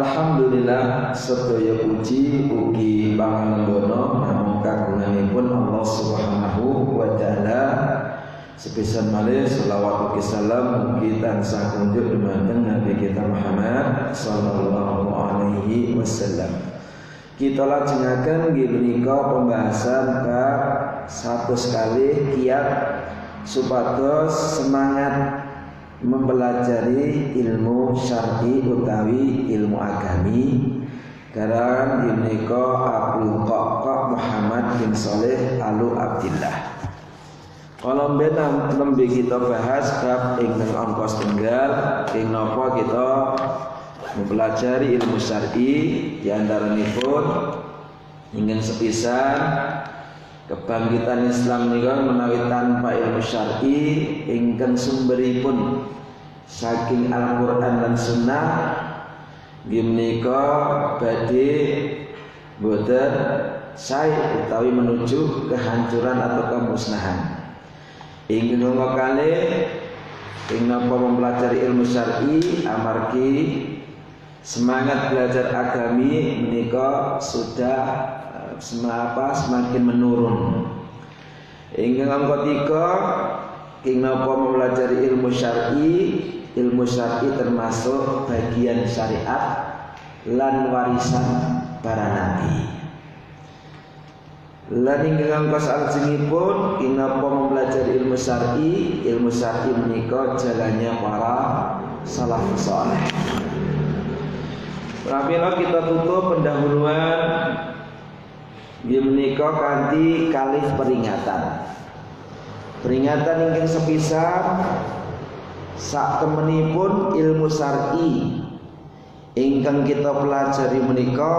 Alhamdulillah sedaya puji ugi pangalembono namung kagunganipun Allah Subhanahu wa taala. Sepisan malih selawat ugi salam ugi tansah kunjuk dumateng Nabi kita Muhammad sallallahu alaihi wasallam. Kita lajengaken nggih menika pembahasan bab 1 kali kiat supados semangat mempelajari ilmu syar'i utawi ilmu agami. Karan menika Abdul Qaqqa Muhammad bin Shalih Alu Abdillah. Kalau nembe kita bahas bab ingkang angka setunggal, ing napa kita mempelajari ilmu syar'i diantaranipun ingkang sepisan kebangkitan Islam nika menawi tanpa ilmu syar'i ingkang sumberipun saking Al-Qur'an dan Sunnah menika badhe boten sae utawi menuju kehancuran atau kemusnahan. Ingkang kalih ing napa mempelajari ilmu syar'i amargi semangat belajar agami menika sudah semakin menurun. Ingkang ketiga ing napa mempelajari ilmu syar'i termasuk bagian syariat lan warisan para nabi. Lan ingkang kasalajengipun ing napa mempelajari ilmu syar'i menika jalannya para salafus saleh. Pramila kita tutup pendahuluan menika kanthi kalih peringatan. Peringatan ingkang sepisan satemenipun ilmu syar'i ingkang kita pelajari menika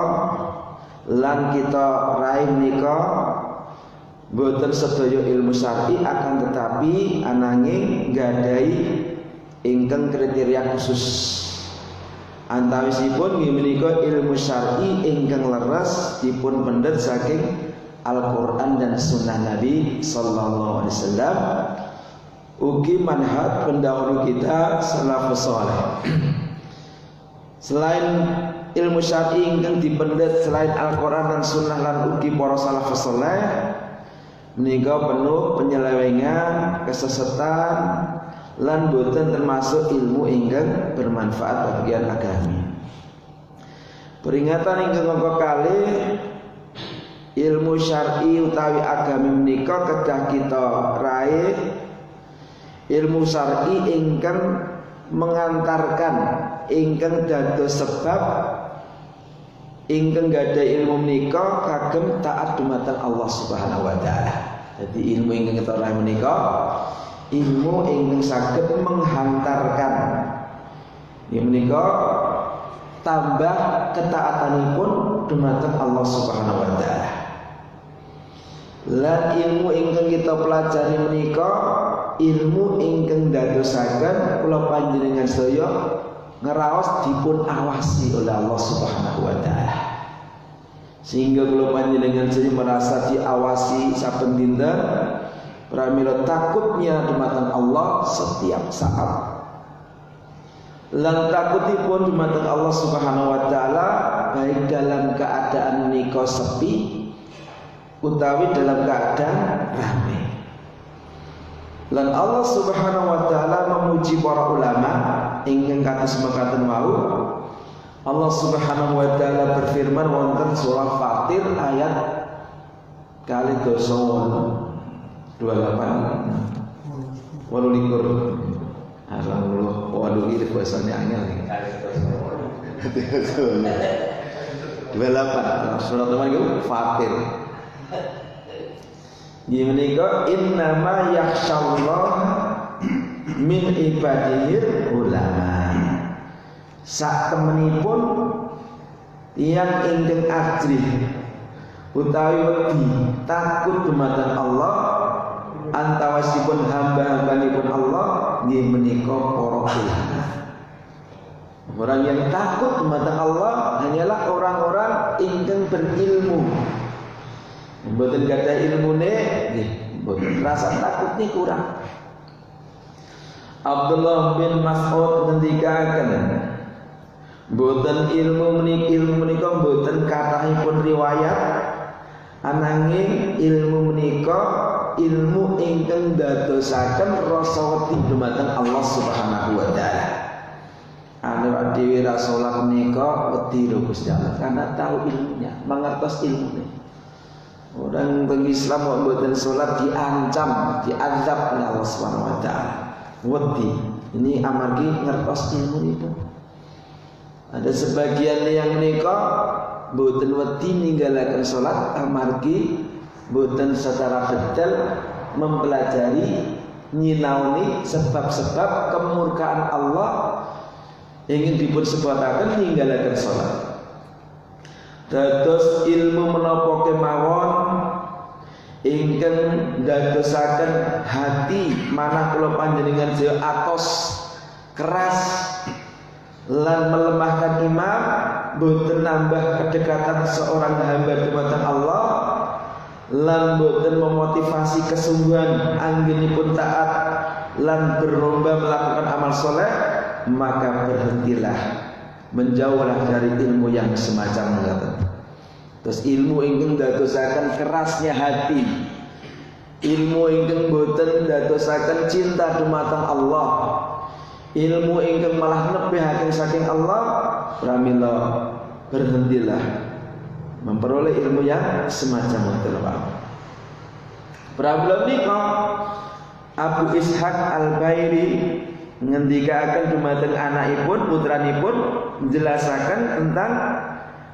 lan kita raih menika boten sedaya ilmu syar'i akan tetapi ananging nggadhahi ingkang kriteria khusus. Antawisipun menika ilmu syar'i ingkang leres dipun pendet saking Al-Qur'an dan Sunnah Nabi sallallahu alaihi wasallam ugi manhaj pendahulu kita salafus saleh. Selain ilmu syar'i ingkang dipendet selain Al-Qur'an dan Sunnah lan ugi para salafus saleh menika penuh penyelewengan, kesesatan lan boten termasuk ilmu ingkang bermanfaat bagian agami. Peringatan ingkang kalih ilmu syar'i utawi agami menika kedah kita raih ilmu syar'i ingkang mengantarkan ingkang dados sebab ingkang gadhahi ilmu menika kagem taat dumateng Allah Subhanahu wa taala. Jadi ilmu ingkang kita raih menika ilmu ingkang saged menghantarkan menika tambah ketaatanipun dumateng Allah Subhanahu wa taala. Lan ilmu ingkang kita pelajari menika ilmu ingkang dadosaken kula panjenengan sedaya ngeraos dipun awasi oleh Allah Subhanahu wa taala. Sehingga kula panjenengan sedaya merasa diawasi saben dinten pramila takutnya dumateng Allah setiap saat. Lan takutipun dumateng Allah Subhanahu wa taala baik dalam keadaan menika sepi utawi dalam keadaan ramai. Lan Allah Subhanahu wa taala memuji para ulama ingkang kados mekaten wau. Allah Subhanahu wa taala berfirman wonten surah Fatir ayat kali dosa 28 walulikur alhamdulillah waduh ini bahasanya angel nih 28 surat apa itu Fatir. Menika innama yakhsyallah min ibadihil ulama. Sak temenipun yang ingkang ajrih utawi wedi takut dumateng Allah antawasipun hamba-hambanipun Allah nggih menika para ulama. Orang yang takut dumateng Allah hanyalah orang-orang ingkang berilmu. Mboten gadah ilmune nggih mboten rasa takutnya kurang. Abdullah bin Mas'ud ngendikaken Boten ilmu menika boten kathahipun riwayat, ananging ilmu menika ilmu ingkang dadosaken rasa wedi dumateng Allah Subhanahu wa taala. Ana dhewe ra salat menika wedi lho Gusti Allah karena tahu ilmunya, mangertos ilmune. Orang Islam kok mboten salat diancam, diazab oleh Allah Subhanahu wa taala. Wedi. Ini amargi ngertos ilmunipun. Ada sebagian yang menika boten wedi ninggalaken salat amargi boten secara detail mempelajari nyinaoni sebab-sebab kemurkaan Allah ingin dipun sebataken ninggalaken salat. Dados ilmu menapa kemawon ingkang dadosaken hati manah kula panjenengan sedaya atos keras lan melemahkan iman, boten nambah kedekatan seorang hamba dumateng Allah, lan boten memotivasi kesungguhan anggenipun taat lan berlomba melakukan amal soleh, maka berhentilah, menjauhlah dari ilmu yang semacam itu. Terus ilmu ingkang dadosaken kerasnya hati, ilmu ingkang boten dadosaken cinta dumateng Allah, ilmu ingkang malah nebihaken saking Allah, pramila berhentilah memperoleh ilmu yang semacam itu Pak. Pramila menika Abu Ishaq Al-Bairi ngendikaken dumateng anakipun, putranipun menjelasaken tentang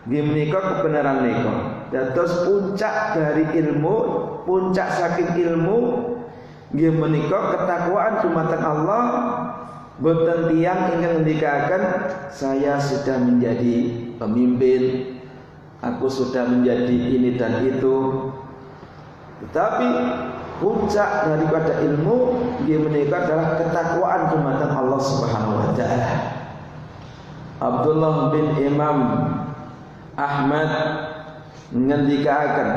nggih menika kebenaran menika. Dados puncak dari ilmu, puncak saking ilmu nggih menika ketakwaan dumateng Allah. Boten tiyang ingkang ngendikaken saya sudah menjadi pemimpin, aku sudah menjadi ini dan itu. Tetapi puncak daripada ilmu nggih menika adalah ketakwaan dumateng Allah Subhanahu wa taala. Abdullah bin Imam Ahmad ngendikaken,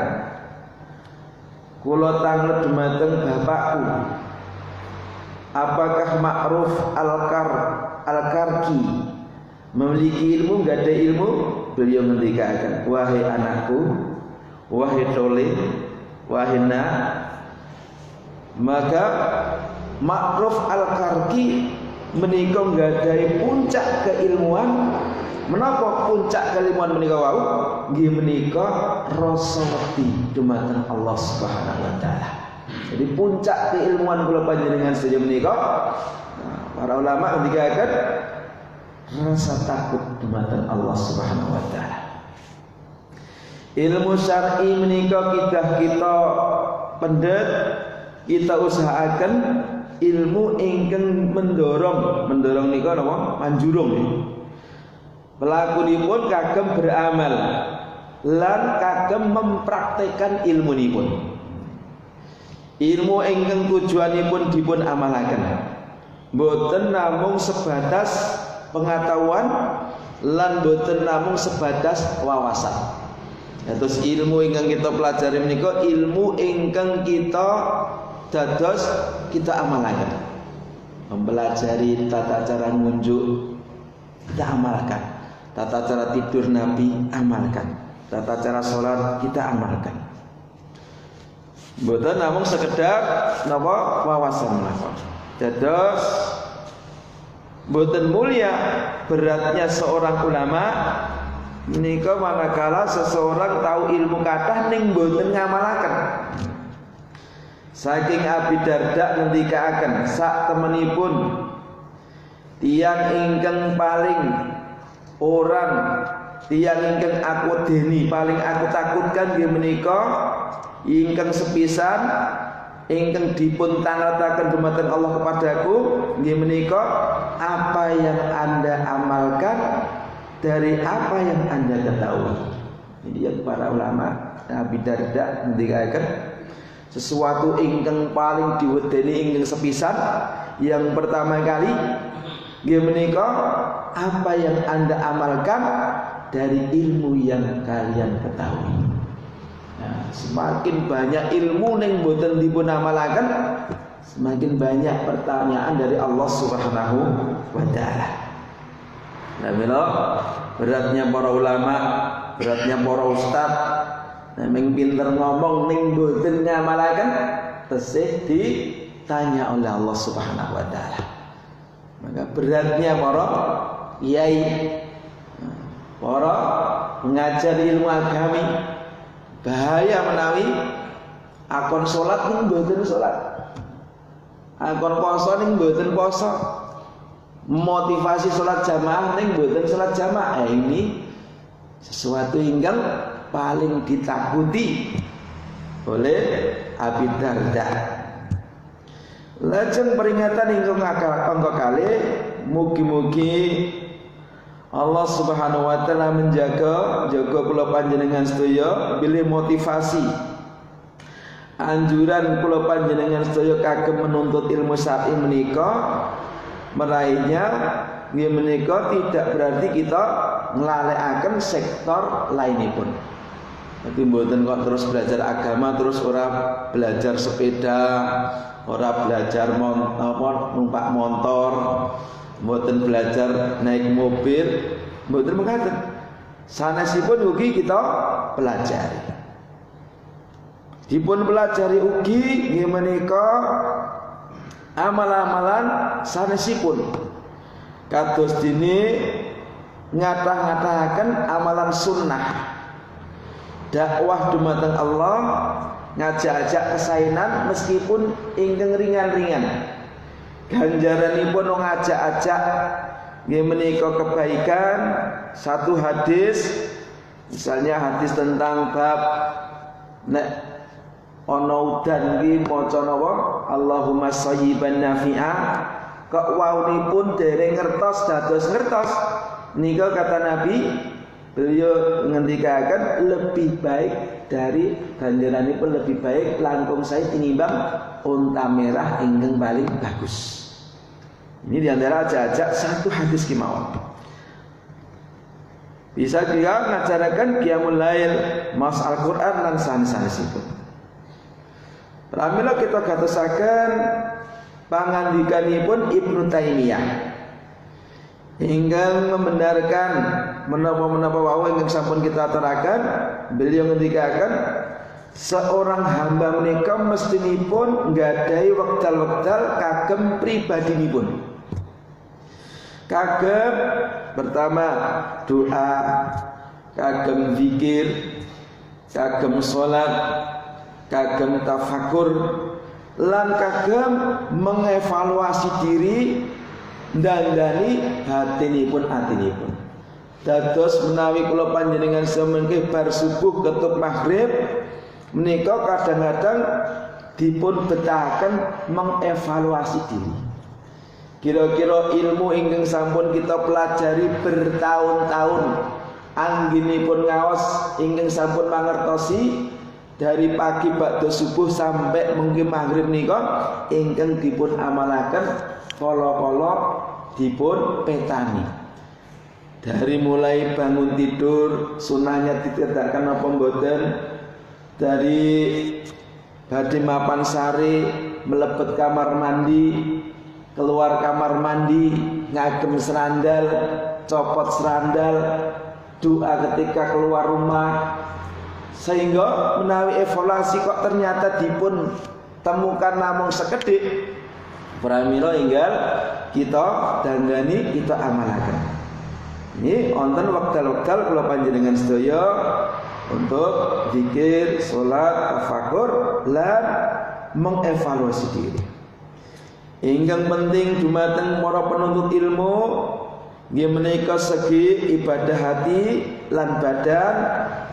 kula tangglet dumateng bapakku, apakah Ma'ruf Al-Karki memiliki ilmu, enggak ada ilmu? Beliau ngendikaken, wahai anakku, wahai Tole, wahai Nak, maka Ma'ruf Al-Karki menika nggadahi puncak keilmuan. Menapa puncak keilmuan menika wau? Nggih menika rasa wedi dumateng Allah Subhanahu wa taala. Jadi puncak keilmuan kula panjenengan sedaya menika, para ulama ngendikaken rasa takut dumateng Allah Subhanahu wa taala. Ilmu syar'i menika kita pendet, kita usahakan ilmu ingkang mendorong nika napa? Manjurung. Pelakunipun kagem beramal lan kagem mempraktekkan ilmunipun. Ilmu ingkang tujuanipun dipun amalaken, boten namung sebatas pengetahuan lan boten namung sebatas wawasan. Terus ilmu ingkang kita pelajari menika ilmu ingkang kita dados kita amalaken. Mempelajari tata cara ngunjuk, kita amalkan. Tata cara tidur Nabi, amalkan. Tata cara sholat, kita amalkan. Boten namung sekedar napa wawasan napa. Dados boten mulia beratnya seorang ulama menika manakala seseorang tahu ilmu kathah ning boten ngamalaken. Saking Abi Darda ngendikaken sak temenipun tiyang ingkang paling tiyang ingkang aku deni, paling aku takutkan nggih menika ingkang sepisan ingkang dipun tangletaken dumateng Allah kepadaku nggih menika apa yang Anda amalkan dari apa yang Anda ketahui. Ini yang para ulama Abi Darda ngendikaken sesuatu ingkang paling diwedeni ingkang sepisan yang pertama kali nggih menika apa yang Anda amalkan dari ilmu yang kalian ketahui. Nah, semakin banyak ilmu ning boten dipun amalaken, semakin banyak pertanyaan dari Allah Subhanahu wa taala. Mila beratnya para ulama, beratnya para ustaz, ning pinter ngomong ning mboten ngamalaken tesih ditanya oleh Allah Subhanahu wa taala. Maka beratnya para kiai, para pengajar ilmu agami, bahaya menawi akon salat ning mboten salat, akon poso ning mboten poso, motivasi salat jamaah ning mboten salat jamaah. Ini sesuatu ingkang paling ditakuti oleh Abi Darda. Lajeng peringatan ingkang angka kalih, mugi-mugi Allah Subhanahu wa taala menjaga kula panjenengan sedaya bilih motivasi anjuran kula panjenengan sedaya kagem menuntut ilmu syar'i menika meraihnya nggih menika tidak berarti kita nglalekaken sektor lainipun. Jadi mboten kok terus belajar agama terus ora belajar sepeda, ora belajar numpak motor, mboten belajar naik mobil, mboten mekaten. Sanesipun ugi kita pelajari. Dipun pelajari ugi nggih menika amal-amalan sanesipun. Kados dene ngatah-ngatahaken amalan sunnah. Dakwah dumateng Allah, ngajak-ajak kesainan meskipun ingkang ringan-ringan. Ganjaranipun ngajak-ajak nggih menika kebaikan. Satu hadis, misalnya hadis tentang bab nek ana udan nggih maca napa Allahumma shayyiban nafi'a, kok waunipun dereng ngertos dados ngertos nika kata Nabi, beliau ngendikaken lebih baik dari ganjaranipun lebih baik langkung saya tinimbang unta merah ingkang paling bagus. Ini diantara ajak-ajak satu hadis kemawon. Bisa juga ngajaraken qiyamul lail, mas Al-Qur'an lan sanes-sanesipun. Pramila kita gatosaken pangandikanipun Ibnu Taimiyah ingkang membenarkan menapa-menapa wau ingkang sampun kita aturaken. Beliau ngendikaken seorang hamba menika mestinipun nggadahi wekdal-wekdal kagem pribadinipun. Kagem pertama doa, kagem zikir, kagem salat, kagem tafakur, lan kagem mengevaluasi diri ndandani hatinipun. Dados menawi kula panjenengan semengke bar subuh ketuk maghrib menika kadang-kadang dipun betahaken mengevaluasi diri. Kira-kira ilmu ingkang sampun kita pelajari bertahun-tahun, anggenipun ngaos ingkang sampun mangertosi dari pagi bakda subuh sampai mungkin maghrib nika ingkang dipun amalaken kala-kala dipun petani. Dari mulai bangun tidur sunahnya ditegakkan apa mboten, dari badhe mapan sari mlebet kamar mandi, keluar kamar mandi, ngagem serandal, copot serandal, doa ketika keluar rumah, sehingga menawi evaluasi kok ternyata dipun temukan namung sekedhik, pramila enggal kita dandani kita amalaken. Ini wonten wekdal-wekdal kula panjenengan sedaya untuk zikir, salat, tafakur lan mengevaluasi diri. Ingkang penting dumateng para penuntut ilmu nggih menika segi ibadah hati lan badan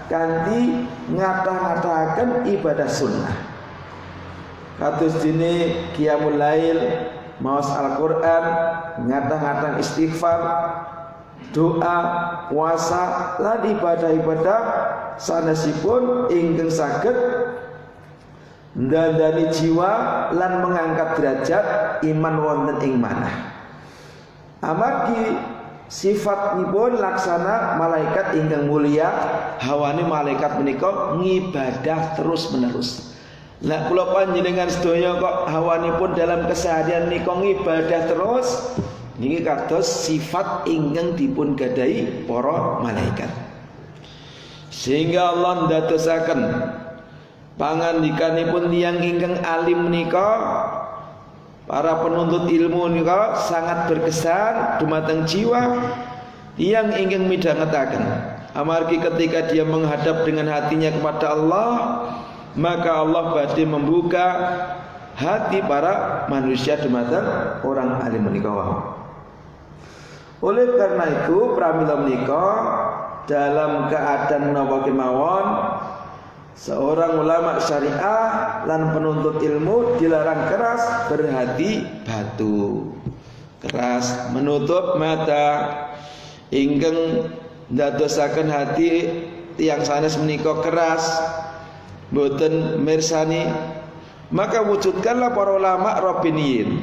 kanthi ngatah-ngatahaken ibadah sunnah. Kados dene qiyamul lail, maos Al-Qur'an, ngatah-ngatah istighfar, doa, puasa lan ibadah-ibadah sanesipun ingkang saged ndandani jiwa lan mengangkat derajat iman wonten ing manah. Amargi sifatipun laksana malaikat ingkang mulia, hawane malaikat menika ngibadah terus-menerus. Lah kula panjenengan sedaya kok hawanipun dalam keseharian nika ngibadah terus, Niki kados sifat ingkang dipun gadahi para malaikat. Sehingga Allah ndadosaken pangandikanipun tiyang ingkang alim menika, para penuntut ilmu menika sangat berkesan dumateng jiwa tiyang ingkang midhangetaken. Amargi ketika dia menghadap dengan hatinya kepada Allah, maka Allah badhe membuka hati para manusia dumateng orang alim menika wau. Oleh karena itu pramila menika dalam keadaan napa kemawon seorang ulama syariah lan penuntut ilmu dilarang keras berhati batu, keras menutup mata ingkang ndadosaken hati tiyang sanes menika keras boten mirsani. Maka wujudkanlah para ulama rabbiniyin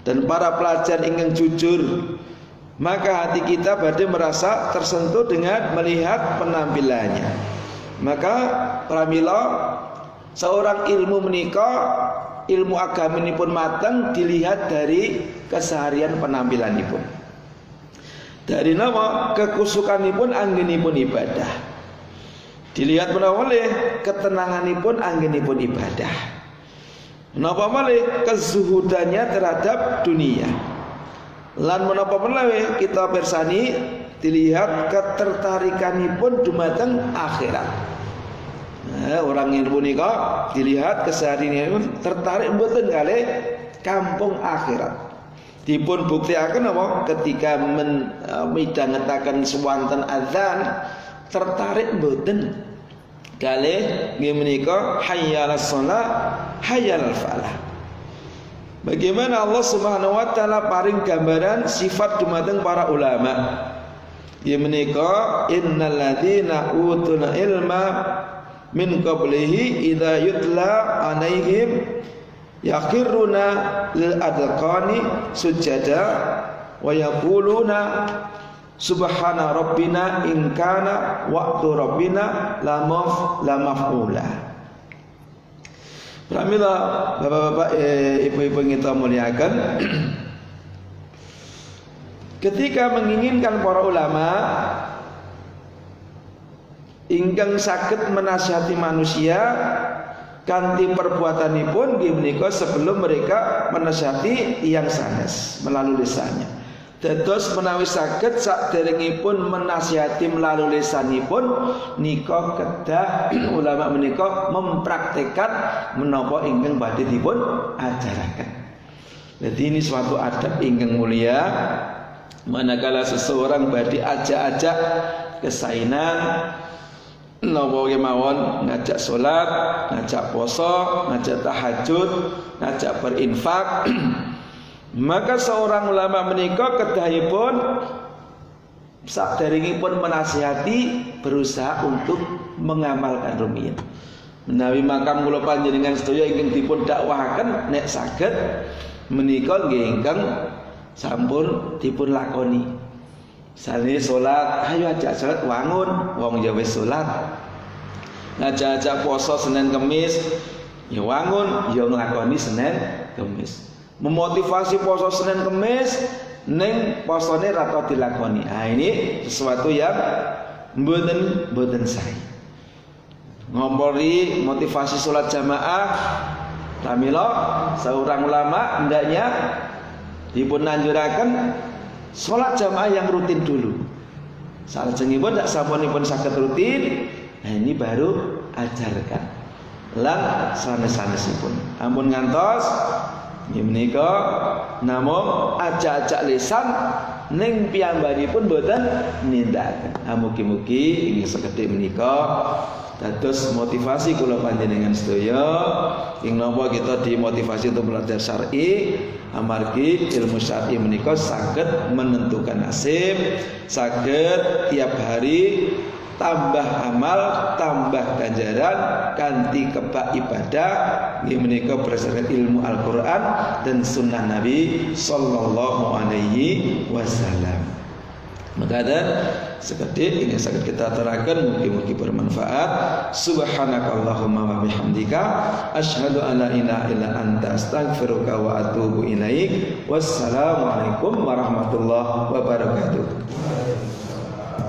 dan para pelajar ingkang jujur, maka hati kita badhe merasa tersentuh dengan melihat penampilannya. Maka pramila seorang ilmu menika, ilmu agaminipun mateng dilihat dari keseharian penampilanipun. Dari nama kekusukanipun anggenipun ibadah. Dilihat menawa oleh ketenanganipun anggenipun ibadah. Menapa malih kezuhudannya terhadap dunia. Lan menapa malih kita persani dilihat ketertarikanipun dumateng akhirat. Orang ilmu nika dilihat keseharianipun tertarik mboten kalih kampung akhirat. Dipun buktikaken apa ketika midhangetaken swanten azan tertarik mboten kalih nggih menika hayyalas shalah hayyal falah. Bagaimana Allah Subhanahu wa taala paring gambaran sifat dumateng para ulama. Ya menika innal ladzina utul ilma min qablihi idza yutla alaihim yaqirruna lil adqani sujada wa yaquluna subhana rabbina in kana wa'du rabbina lamaf'ula. Pramila bapak-bapak ibu-ibu yang kita muliakan, ketika menginginkan para ulama ingkang saged menasihati manusia kanthi perbuatanipun nggih menika sebelum mereka menasihati tiyang sanes melalui lisannya. Dados menawi saged saderengipun menasihati melalui lisanipun nika kedah ulama menika mempraktekkan menapa ingkang badhe dipun ajaraken. Jadi ini suatu adab ingkang mulia manakala seseorang badhe ajak-ajak kesainan napa kemawon, ngajak salat, ngajak poso, ngajak tahajud, ngajak berinfak. Maka seorang ulama menika kedahipun saderengipun menasihati berusaha untuk mengamalkan rumiyin. Menawi makam kula panjenengan sedaya ingkang dipun dakwahaken nek saged menika nggih ingkang sampun dipun lakoni. Sale salat, ayo ajak salat wangun, wong ya wis salat. Ngajak-ajak poso Senin Kamis, ya wangun, ya nglakoni Senin Kamis. Memotivasi poso Senin Kamis ning posone ra tau dilakoni. Ini sesuatu yang mboten sae. Ngompori motivasi salat jamaah, pramila seorang ulama hendaknya dipun anjuraken salat jamaah yang rutin dulu. Salajengipun dak sampunipun saged rutin, nah ini baru ajarkan. Lan sanes-sanesipun. Ampun ngantos menika namung ajak-ajak lisan ning piyambakipun boten nindakaken. Mugi-mugi ing sekedhik menika dados motivasi kula panjenengan sedaya ing napa kita dimotivasi untuk belajar syar'i amargi ilmu syar'i menika saged menentukan nasib, saged tiap hari tambah amal, tambah ganjaran kanthi kebak ibadah nggih menika berdasarkan ilmu Al-Qur'an dan sunnah Nabi sallallahu alaihi wasallam. Maka sekedhik ini saged kita aturaken mugi-mugi bermanfaat. Subhanakallahumma wa bihamdika asyhadu an la ilaha illa anta astaghfiruka wa atubu ilaik. Wassalamualaikum warahmatullahi warahmatullahi wabarakatuh.